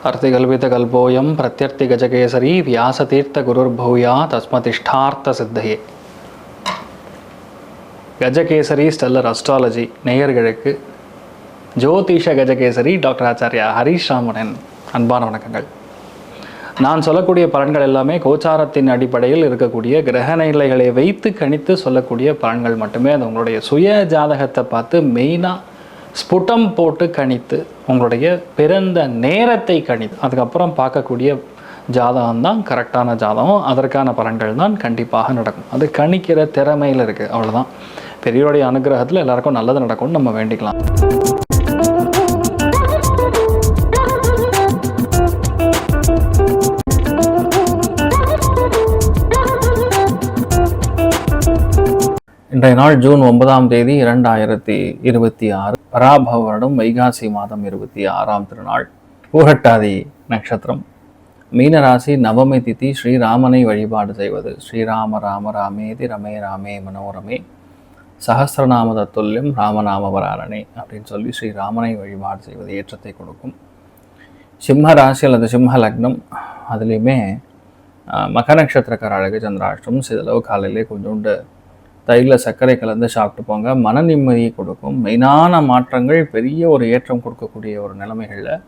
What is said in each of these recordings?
अर्तिकल्पितकल्पोऽयं प्रत्यर्थिगजकेसरी व्यासतीर्थगुरुर्भूया தஸ்மதிஷ்டார்த்த Gajakesari stellar astrology நேயர்களுக்கு ஜோதிஷ Gajakesari doctor Acharya Harish ராமனின் அன்பான வணக்கங்கள். நான் சொல்லக்கூடிய பலன்கள் எல்லாமே கோச்சாரத்தின் அடிப்படையில் இருக்கக்கூடிய கிரக நிலைகளை வைத்து கணித்து சொல்லக்கூடிய பலன்கள் மட்டுமே. அது உங்களுடைய சுய ஜாதகத்தை பார்த்து மெயினாக ஸ்புட்டம் போட்டு கணித்து உங்களுடைய பிறந்த நேரத்தை கணித்து அதுக்கப்புறம் பார்க்கக்கூடிய ஜாதகம் தான் கரெக்டான ஜாதகம். அதற்கான பலன்கள் தான் கண்டிப்பாக நடக்கும். அது கணிக்கிற திறமையில் இருக்குது, அவ்வளோதான். பெரியோருடைய அனுகிரகத்தில் எல்லாருக்கும் நல்லது நடக்கும்னு நம்ம வேண்டிக்கலாம். இன்றைய நாள் ஜூன் 9ஆம் தேதி 2026, பராபவ வருடம் வைகாசி மாதம் 26ஆம் திருநாள், பூரட்டாதி நட்சத்திரம், மீனராசி, நவமி திதி. ஸ்ரீராமனை வழிபாடு செய்வது ஸ்ரீராம ராம ராமேதி ரமே ராமே மனோரமே சஹஸ்ரநாம தத்துல்யம் ராமநாம வராரணே அப்படின்னு சொல்லி ஸ்ரீராமனை வழிபாடு செய்வது ஏற்றத்தை கொடுக்கும். சிம்ம ராசி அல்லது சிம்ம லக்னம், அதுலேயுமே மக நட்சத்திரக்கார அழகு சந்திராஷ்டம். சிதளவு காலையிலே கொஞ்சோண்டு தயிரில் சர்க்கரை கலந்து சாப்பிட்டு போங்க. மன நிம்மதியை கொடுக்கும். மெயினான மாற்றங்கள், பெரிய ஒரு ஏற்றம் கொடுக்கக்கூடிய ஒரு நிலைமைகளில்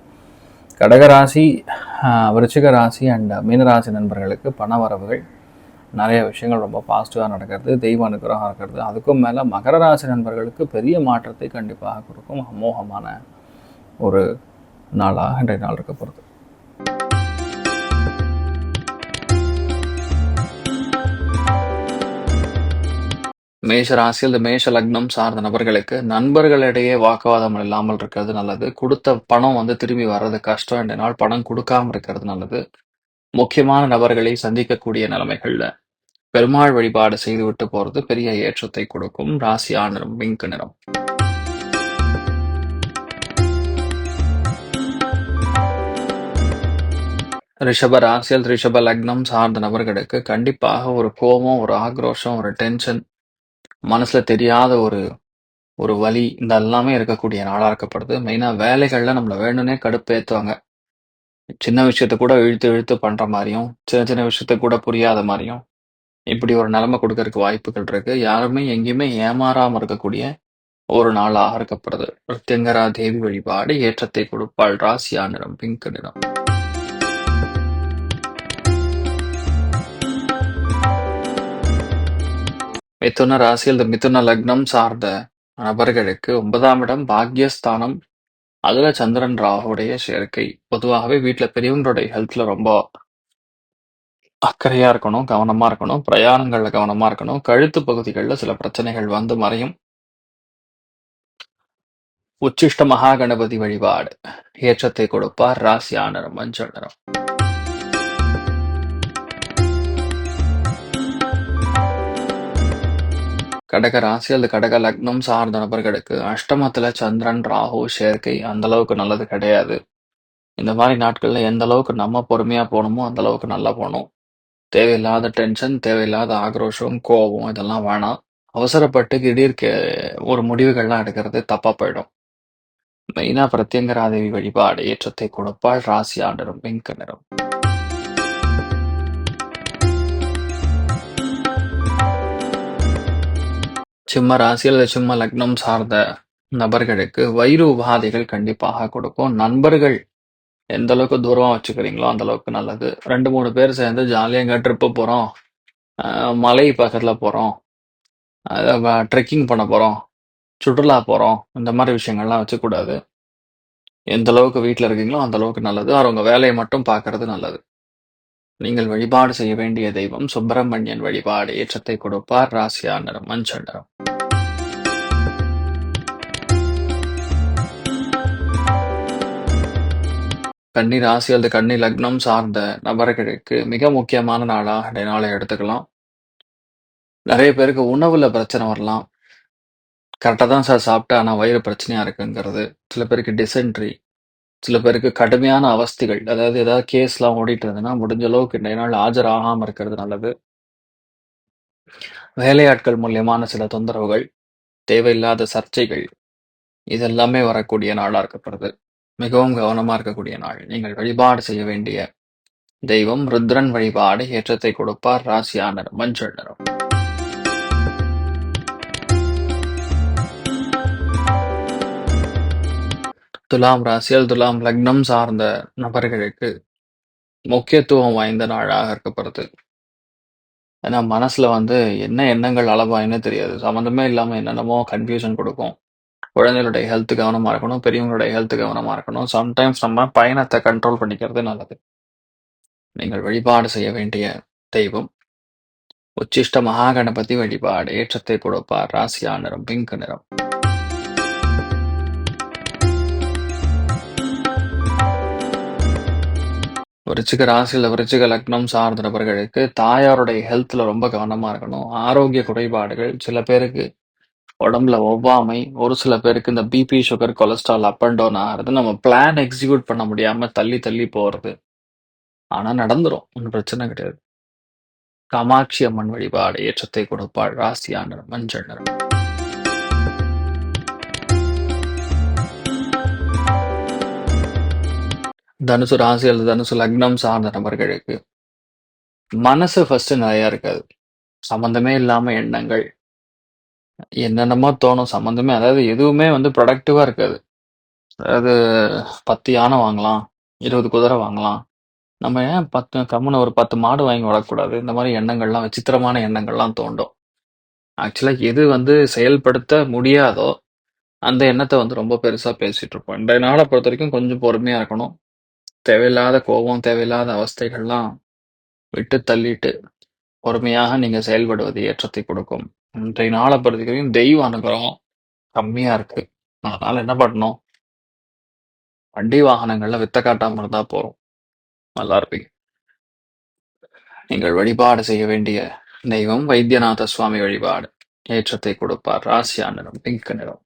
கடகராசி, விருச்சிக ராசி அண்ட் மீனராசி நண்பர்களுக்கு பண வரவுகள், நிறைய விஷயங்கள் ரொம்ப பாசிட்டிவாக நடக்கிறது, தெய்வ அனுகிரகம் இருக்கிறது. அதுக்கும் மேலே மகர ராசி நண்பர்களுக்கு பெரிய மாற்றத்தை கண்டிப்பாக கொடுக்கும். அமோகமான ஒரு நாளாக இன்றைய நாள் இருக்க போகிறது. மேஷ ராசி அல்லது மேஷ லக்னம் சார்ந்த நபர்களுக்கு நண்பர்களிடையே வாக்குவாதம் இல்லாமல் இருக்கிறது நல்லது. கொடுத்த பணம் திரும்பி வர்றது கஷ்டம். இந்த நாள் பணம் கொடுக்காம இருக்கிறது நல்லது. முக்கியமான நபர்களை சந்திக்கக்கூடிய நிலைமைகள்ல பெருமாள் வழிபாடு செய்துவிட்டு போறது பெரிய ஏற்றத்தை கொடுக்கும். ராசியா நிறம் பிங்க் நிறம். ரிஷப ராசியல் ரிஷப லக்னம் சார்ந்த நபர்களுக்கு கண்டிப்பாக ஒரு கோபம், ஒரு ஆக்ரோஷம், ஒரு டென்ஷன், மனசுல தெரியாத ஒரு வலி, இந்த எல்லாமே இருக்கக்கூடிய நாளாக இருக்கப்படுது. மெயினாக வேலைகளில் நம்மளை வேணும்னே கடுப்பேற்றுவாங்க. சின்ன விஷயத்த கூட இழுத்து இழுத்து பண்ணுற மாதிரியும், சின்ன சின்ன விஷயத்த கூட புரியாத மாதிரியும், இப்படி ஒரு நிலைமை கொடுக்கறதுக்கு வாய்ப்புகள் இருக்கு. யாருமே எங்கேயுமே ஏமாறாமல் இருக்கக்கூடிய ஒரு நாளாக இருக்கப்படுது. பிரத்யங்கரா தேவி வழிபாடு ஏற்றத்தை கொடுப்பாள். ராசியா நிறம் பிங்க் நிறம். மிதுன ராசியில் மிதுன லக்னம் சார்ந்த நபர்களுக்கு 9ஆம் இடம் பாக்யஸ்தானம். அதுல சந்திரன் ராகுடைய சேர்க்கை. பொதுவாகவே வீட்டில் பெரியவங்களுடைய ஹெல்த்ல ரொம்ப அக்கறையா இருக்கணும், கவனமா இருக்கணும். பிரயாணங்கள்ல கவனமா இருக்கணும். கழுத்து பகுதிகளில் சில பிரச்சனைகள் வந்து மறையும். உச்சிஷ்ட மகா கணபதி வழிபாடு ஏற்றத்தை கொடுப்பார். ராசியா நிறம் மஞ்சள் நிறம். கடக ராசி அல்லது கடக லக்னம் சார்ந்த நபர்களுக்கு அஷ்டமத்துல சந்திரன் ராகு சேர்க்கை அந்த அளவுக்கு நல்லது கிடையாது. இந்த மாதிரி நாட்கள்ல எந்த அளவுக்கு நம்ம பொறுமையா போகணுமோ அந்த அளவுக்கு நல்லா போகணும். தேவையில்லாத டென்ஷன், தேவையில்லாத ஆக்ரோஷம், கோபம் இதெல்லாம் வேணாம். அவசரப்பட்டு திடீர்க்கு ஒரு முடிவுகள்லாம் எடுக்கிறது தப்பா போயிடும். மெயினா பிரத்யங்கராதேவி வழிபாடு ஏற்றத்தை கொடுப்பாள். ராசியா நிறம் பிங்க் நிறம். சிம்ம ராசி அல்லது சிம்ம லக்னம் சார்ந்த நபர்களுக்கு வயிறு உபாதைகள் கண்டிப்பாக கொடுக்கும். நண்பர்கள் எந்த அளவுக்கு தூரமாக வச்சுக்கிறீங்களோ அந்த அளவுக்கு நல்லது. 2-3 பேர் சேர்ந்து ஜாலியாக எங்கே ட்ரிப்பு போகிறோம், மலை பக்கத்தில் போகிறோம், ட்ரெக்கிங் பண்ண போகிறோம், சுற்றுலா போகிறோம், இந்த மாதிரி விஷயங்கள்லாம் வச்சுக்கூடாது. எந்த அளவுக்கு வீட்டில் இருக்கீங்களோ அந்த அளவுக்கு நல்லது. அவங்க வேலையை மட்டும் பார்க்கறது நல்லது. நீங்கள் வழிபாடு செய்ய வேண்டிய தெய்வம் சுப்பிரமணியன் வழிபாடு ஏற்றத்தை கொடுப்பார். ராசியா நிறம் மஞ்சள் நிறம். கன்னி ராசி அல்லது கன்னி லக்னம் சார்ந்த நபர்களுக்கு மிக முக்கியமான நாளாக இந்த நாளை எடுத்துக்கலாம். நிறைய பேருக்கு உணவுல பிரச்சனை வரலாம். கரெக்டாக தான் சார் சாப்பிட்டேன், ஆனால் வயிறு பிரச்சனையா இருக்குங்கிறது. சில பேருக்கு டிசென்ட்ரி, சில பேருக்கு கடுமையான அவஸ்தைகள், அதாவது ஏதாவது கேஸ்லாம் ஓடிட்டு இருந்ததுன்னா முடிஞ்ச அளவுக்கு இன்றைய நாள் ஆஜராகாமல் இருக்கிறது நல்லது. வேலையாட்கள் மூலியமான சில தொந்தரவுகள், தேவையில்லாத சர்ச்சைகள், இதெல்லாமே வரக்கூடிய நாளாக இருக்கப்படுது. மிகவும் கவனமா இருக்கக்கூடிய நாள். நீங்கள் வழிபாடு செய்ய வேண்டிய தெய்வம் ருத்ரன் வழிபாடு ஏற்றத்தை கொடுப்பார். ராசியா நிறம் மஞ்சள் நிறம். துலாம் ராசியில் துலாம் லக்னம் சார்ந்த நபர்களுக்கு முக்கியத்துவம் வாய்ந்த நாளாக இருக்கப்படுது. ஏன்னா மனசுல என்ன எண்ணங்கள் அளவாயின்னு தெரியாது. சம்மந்தமே இல்லாம என்னென்னமோ கன்ஃபியூஷன் கொடுக்கும். குழந்தைகளுடைய ஹெல்த் கவனமா இருக்கணும். பெரியவங்களுடைய ஹெல்த் கவனமா இருக்கணும். சம்டைம்ஸ் நம்ம பயணத்தை கண்ட்ரோல் பண்ணிக்கிறது நல்லது. நீங்கள் வழிபாடு செய்ய வேண்டிய தெய்வம் உச்சிஷ்ட மகாகணபதி வழிபாடு ஏற்றத்தை கொடுப்பார். ராசியா நிறம் பிங்க் நிறம். விருச்சிக ராசியில் விருச்சிக லக்னம் சார்ந்த நபர்களுக்கு தாயாருடைய ஹெல்த்ல ரொம்ப கவனமா இருக்கணும். ஆரோக்கிய குறைபாடுகள், சில பேருக்கு உடம்புல ஒவ்வாமை, ஒரு சில பேருக்கு இந்த BP, sugar, cholesterol up and down ஆகிறது, நம்ம பிளான் எக்ஸிக்யூட் பண்ண முடியாம தள்ளி தள்ளி போறது. ஆனா நடந்துரும், ஒன்றும் பிரச்சனை கிடையாது. காமாட்சி அம்மன் வழிபாடு ஏற்றத்தை கொடுப்பாள். ராசியா நிறம் மஞ்சள் நிறம். தனுசு ராசி அல்லது தனுசு லக்னம் சார்ந்த நபர்களுக்கு மனசு ஃபர்ஸ்ட் நிறைய இருக்காது. சம்பந்தமே இல்லாம எண்ணங்கள் என்னென்னமோ தோணும். சம்பந்தமே, அதாவது எதுவுமே ப்ரொடக்டிவா இருக்காது. அதாவது 10 யானை வாங்கலாம், 20 குதிரை வாங்கலாம், நம்ம ஏன் 10 ஒரு 10 மாடு வாங்கி வளர்க்கக்கூடாது? இந்த மாதிரி எண்ணங்கள்லாம், விசித்திரமான எண்ணங்கள்லாம் தோண்டும். ஆக்சுவலா எது செயல்படுத்த முடியாதோ அந்த எண்ணத்தை ரொம்ப பெருசா பேசிட்டு இருப்போம். இந்த நாளை பொறுத்த வரைக்கும் கொஞ்சம் பொறுமையா இருக்கணும். தேவையில்லாத கோபம், தேவையில்லாத அவஸ்தைகள்லாம் விட்டு தள்ளிட்டு பொறுமையாக நீங்க செயல்படுவது ஏற்றத்தை கொடுக்கும். இன்றைய நாளை பொறுத்த வரைக்கும் தெய்வ அனுகிரகம் கம்மியா இருக்கு. அதனால என்ன பண்ணணும்? வண்டி வாகனங்கள்ல வித்த காட்டாம இருந்தா போறோம், நல்லா இருப்பீங்க. நீங்கள் வழிபாடு செய்ய வேண்டிய தெய்வம் வைத்தியநாத சுவாமி வழிபாடு ஏற்றத்தை கொடுப்பார். ராசியா நிறம் பிங்க் நிறம்.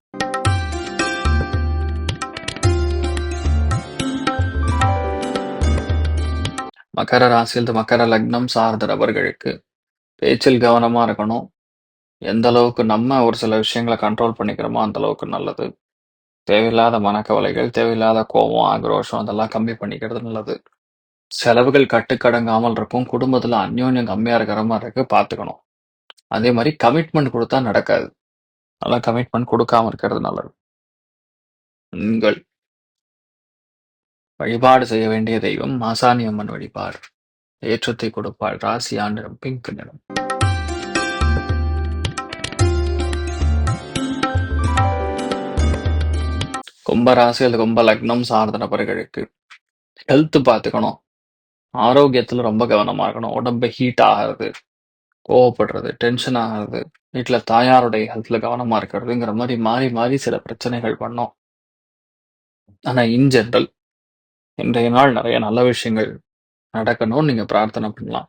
மகர ராசியில் மகர லக்னம் சார்ந்த நபர்களுக்கு பேச்சில் கவனமா இருக்கணும். எந்த அளவுக்கு நம்ம ஒரு சில விஷயங்களை கண்ட்ரோல் பண்ணிக்கிறோமோ அந்த அளவுக்கு நல்லது. தேவையில்லாத மனக்கவலைகள், தேவையில்லாத கோபம், ஆக்ரோஷம் அதெல்லாம் கம்மி பண்ணிக்கிறது நல்லது. செலவுகள் கட்டுக்கடங்காமல் இருக்கும். குடும்பத்துல அந்யோன்யம் கம்மியா இருக்கிற மாதிரி இருக்கு, பார்த்துக்கணும். அதே மாதிரி கமிட்மெண்ட் கொடுத்தா நடக்காது. நல்லா கமிட்மெண்ட் கொடுக்காம இருக்கிறது நல்லது. நீங்கள் வழிபாடு செய்ய வேண்டிய தெய்வம் மாசாணி அம்மன் வழிபாடு ஏற்றத்தை கொடுப்பாள். ராசியா நிறம் பிங்க் நிறம். கும்ப ராசி அல்லது கும்ப லக்னம் சார்ந்த நபர்களுக்கு ஹெல்த் பார்த்துக்கணும். ஆரோக்கியத்துல ரொம்ப கவனமா இருக்கணும். உடம்பு ஹீட் ஆகிறது, கோவப்படுறது, டென்ஷன் ஆகிறது, வீட்டுல தாயாருடைய ஹெல்த்ல கவனமா இருக்கிறதுங்கிற மாதிரி மாறி மாறி சில பிரச்சனைகள் பண்ணோம். ஆனா இன் ஜென்ரல் இன்றைய நாள் நிறைய நல்ல விஷயங்கள் நடக்கணும்னு நீங்க பிரார்த்தனை பண்ணலாம்.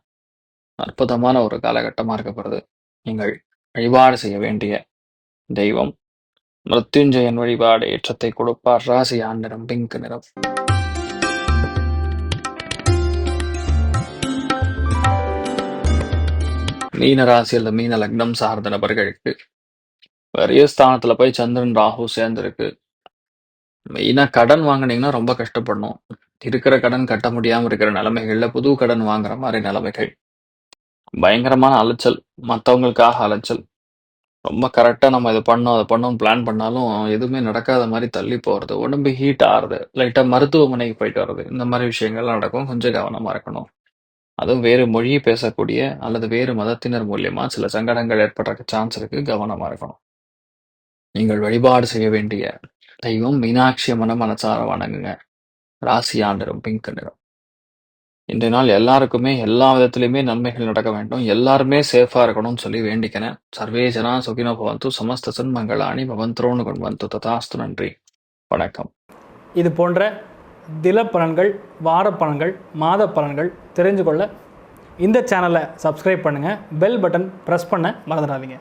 அற்புதமான ஒரு காலகட்டமா இருக்கப்படுது. நீங்கள் வழிபாடு செய்ய வேண்டிய தெய்வம் மிருத்யுஞ்சயன் வழிபாடு ஏற்றத்தை கொடுப்பார். ராசியா நிறம் பிங்க் நிறம். மீன ராசி அல்லது மீன லக்னம் சார்ந்த நபர்களுக்கு பெரிய ஸ்தானத்துல போய் சந்திரன் ராகு சேர்ந்திருக்கு. மெயினா கடன் வாங்கினீங்கன்னா ரொம்ப கஷ்டப்படணும். இருக்கிற கடன் கட்ட முடியாம இருக்கிற நிலைமைகள்ல புது கடன் வாங்குற மாதிரி நிலைமைகள், பயங்கரமான அலைச்சல், மற்றவங்களுக்காக அலைச்சல். ரொம்ப கரெக்டா நம்ம இதை பண்ணோம் அதை பண்ணோம் பிளான் பண்ணாலும் எதுவுமே நடக்காத மாதிரி தள்ளி போறது, உடம்பு ஹீட் ஆகுறது, லைட்டா மருத்துவமனைக்கு போயிட்டு வர்றது, இந்த மாதிரி விஷயங்கள்லாம் நடக்கும். கொஞ்சம் கவனமா இருக்கணும். அதுவும் வேறு மொழியை பேசக்கூடிய அல்லது வேறு மதத்தினர் மூலியமா சில சங்கடங்கள் ஏற்படுற சான்ஸ் இருக்கு, கவனமா இருக்கணும். நீங்கள் வழிபாடு செய்ய வேண்டிய தெய்வம் மீனாட்சி அம்மனை மனசார வணங்குங்க. ராசியா நிறம் பிங்க் நிறம். இன்றைய நாள் எல்லாருக்குமே எல்லா விதத்திலுமே நன்மைகள் நடக்க வேண்டும். எல்லாருமே சேஃபா இருக்கணும்னு சொல்லி வேண்டிக்கிறேன். சர்வே ஜனா சுகினோ பவந்து, சமஸ்த சன்மங்களாணி பவந்தோன்னு கொண்டு வந்து ததாஸ்து. நன்றி, வணக்கம். இது போன்ற தில பலன்கள், வார பலன்கள், மாத பலன்கள் தெரிஞ்சு கொள்ள இந்த சேனலை சப்ஸ்கிரைப் பண்ணுங்கள். பெல் பட்டன் ப்ரெஸ் பண்ண மறந்துடாதீங்க.